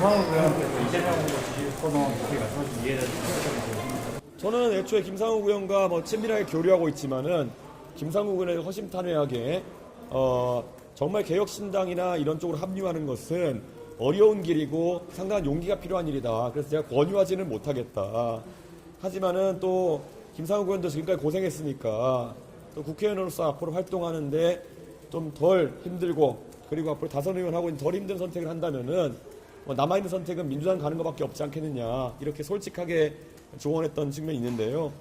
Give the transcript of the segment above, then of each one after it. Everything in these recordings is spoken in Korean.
김상욱 의원께서 이재명 후보 지지 선언 이렇게 말씀하신 이해를 해주셨습니다. 저는 애초에 김상욱 의원과 친밀하게 교류하고 있지만은 김상욱 의원의 허심탄회하게 정말 개혁신당이나 이런 쪽으로 합류하는 것은 어려운 길이고 상당한 용기가 필요한 일이다. 그래서 제가 권유하지는 못하겠다. 하지만은 또 김상욱 의원도 지금까지 고생했으니까 또 국회의원으로서 앞으로 활동하는데 좀 덜 힘들고 그리고 앞으로 다선 의원하고 덜 힘든 선택을 한다면은 남아있는 선택은 민주당 가는 것밖에 없지 않겠느냐 이렇게 솔직하게 조언했던 측면이 있는데요.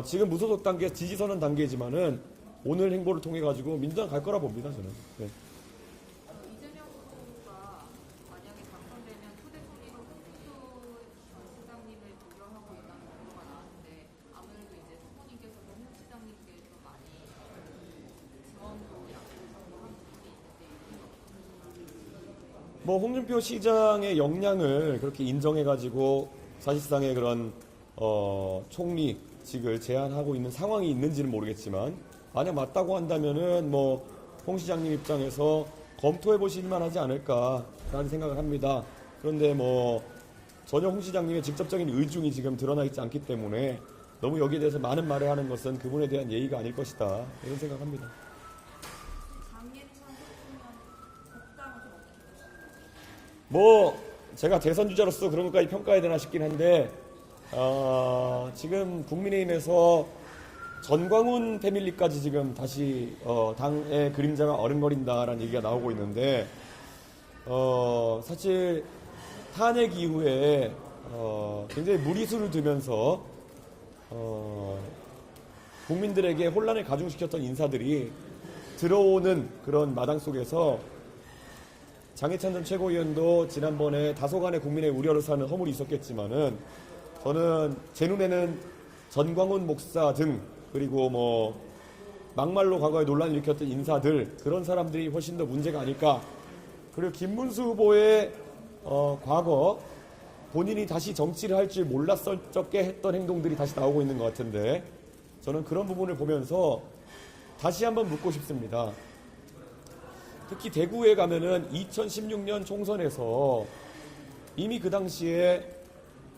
지금 무소속 단계 지지선언 단계이지만은 오늘 행보를 통해 가지고 민주당 갈 거라 봅니다 저는. 네. 이재명 후보가 만약에 당선되면 초대 총리로 홍준표 시장님을 고려하고 있다는 보도가 나왔는데 아무래도 이제 후보님께서도 홍 시장님께 좀 많이 지원도 약속하고 한 부분이 있는데 홍준표 시장의 역량을 그렇게 인정해 가지고 사실상의 그런 총리직을 제안하고 있는 상황이 있는지는 모르겠지만 만약 맞다고 한다면은 홍 시장님 입장에서 검토해 보실만 하지 않을까라는 생각을 합니다. 그런데 전혀 홍 시장님의 직접적인 의중이 지금 드러나 있지 않기 때문에 너무 여기에 대해서 많은 말을 하는 것은 그분에 대한 예의가 아닐 것이다 이런 생각합니다. 제가 대선 주자로서 그런 것까지 평가해야 되나 싶긴 한데 지금 국민의힘에서 전광훈 패밀리까지 지금 다시 당의 그림자가 어른거린다라는 얘기가 나오고 있는데 사실 탄핵 이후에 굉장히 무리수를 두면서 국민들에게 혼란을 가중시켰던 인사들이 들어오는 그런 마당 속에서 장해찬 전 최고위원도 지난번에 다소간의 국민의 우려를 사는 허물이 있었겠지만은 저는 제 눈에는 전광훈 목사 등 그리고 막말로 과거에 논란을 일으켰던 인사들 그런 사람들이 훨씬 더 문제가 아닐까. 그리고 김문수 후보의 과거 본인이 다시 정치를 할 줄 몰랐었게 했던 행동들이 다시 나오고 있는 것 같은데 저는 그런 부분을 보면서 다시 한번 묻고 싶습니다. 특히 대구에 가면은 2016년 총선에서 이미 그 당시에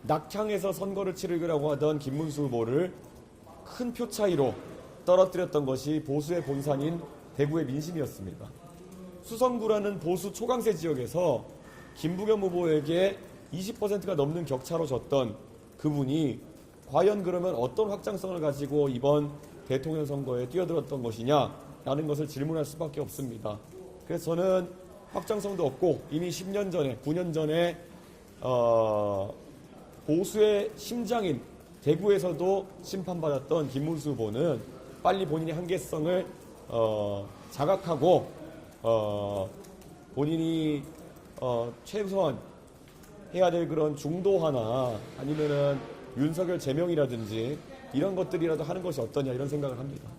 낙향에서 선거를 치르려고 하던 김문수 후보를 큰 표 차이로 떨어뜨렸던 것이 보수의 본산인 대구의 민심이었습니다. 수성구라는 보수 초강세 지역에서 김부겸 후보에게 20%가 넘는 격차로 졌던 그분이 과연 그러면 어떤 확장성을 가지고 이번 대통령 선거에 뛰어들었던 것이냐라는 것을 질문할 수밖에 없습니다. 그래서 저는 확장성도 없고 이미 10년 전에 9년 전에 보수의 심장인 대구에서도 심판받았던 김문수 후보는 빨리 본인의 한계성을 자각하고 본인이 최소한 해야 될 그런 중도화나 아니면은 윤석열 제명이라든지 이런 것들이라도 하는 것이 어떠냐 이런 생각을 합니다.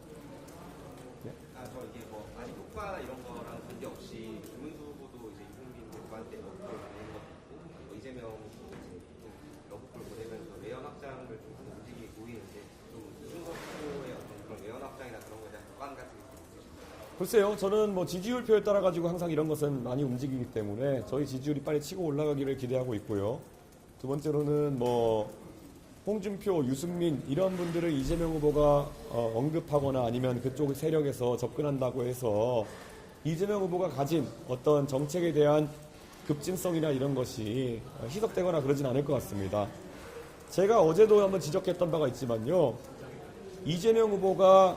저 이게 아직 효과나 이런 거랑 관계없이 김문수 후보도 이제 유승민 후보한테 러브콜 보내는 것도 있고 이재명 후보도 이제 좀 러브콜 보내면서 외연 확장을 좀 하는 움직임이 보이는데 좀 이준석 후보의 어떤 그런 외연 확장이나 그런 거에 대한 보관 같은 게 있으실까요? 글쎄요, 저는 지지율표에 따라 가지고 항상 이런 것은 많이 움직이기 때문에 저희 지지율이 빨리 치고 올라가기를 기대하고 있고요. 두 번째로는 홍준표, 유승민 이런 분들을 이재명 후보가 언급하거나 아니면 그쪽 세력에서 접근한다고 해서 이재명 후보가 가진 어떤 정책에 대한 급진성이나 이런 것이 희석되거나 그러진 않을 것 같습니다. 제가 어제도 한번 지적했던 바가 있지만요. 이재명 후보가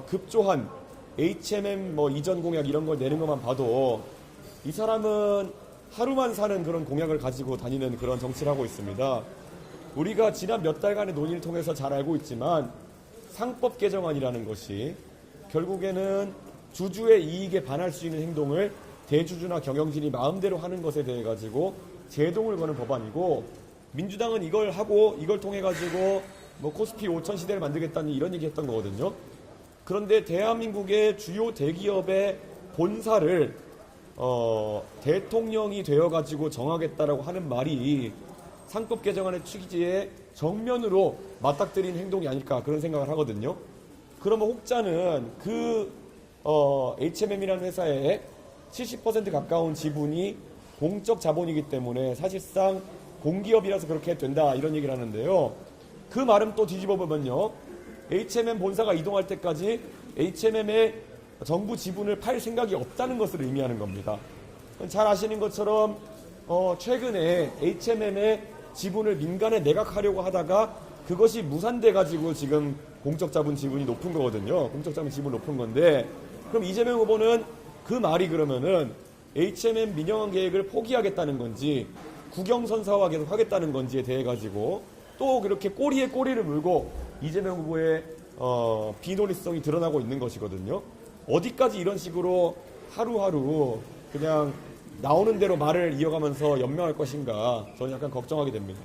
급조한 HMM 이전 공약 이런 걸 내는 것만 봐도 이 사람은 하루만 사는 그런 공약을 가지고 다니는 그런 정치를 하고 있습니다. 우리가 지난 몇 달간의 논의를 통해서 잘 알고 있지만 상법 개정안이라는 것이 결국에는 주주의 이익에 반할 수 있는 행동을 대주주나 경영진이 마음대로 하는 것에 대해 가지고 제동을 거는 법안이고 민주당은 이걸 하고 이걸 통해 가지고 코스피 5천 시대를 만들겠다는 이런 얘기 했던 거거든요. 그런데 대한민국의 주요 대기업의 본사를 대통령이 되어가지고 정하겠다라고 하는 말이 상법 개정안의 취지에 정면으로 맞닥뜨린 행동이 아닐까 그런 생각을 하거든요. 그러면 혹자는 HMM이라는 회사의 70% 가까운 지분이 공적 자본이기 때문에 사실상 공기업이라서 그렇게 된다 이런 얘기를 하는데요. 그 말은 또 뒤집어 보면요. HMM 본사가 이동할 때까지 HMM의 정부 지분을 팔 생각이 없다는 것을 의미하는 겁니다. 잘 아시는 것처럼 최근에 HMM의 지분을 민간에 매각하려고 하다가 그것이 무산돼 가지고 지금 공적 자본 지분이 높은 거거든요. 공적 자본 지분 높은 건데 그럼 이재명 후보는 그 말이 그러면은 HMM 민영화 계획을 포기하겠다는 건지 국영선사화 계속 하겠다는 건지에 대해 가지고 또 그렇게 꼬리에 꼬리를 물고 이재명 후보의 비논리성이 드러나고 있는 것이거든요. 어디까지 이런 식으로 하루하루 그냥 나오는 대로 말을 이어가면서 연명할 것인가 저는 약간 걱정하게 됩니다.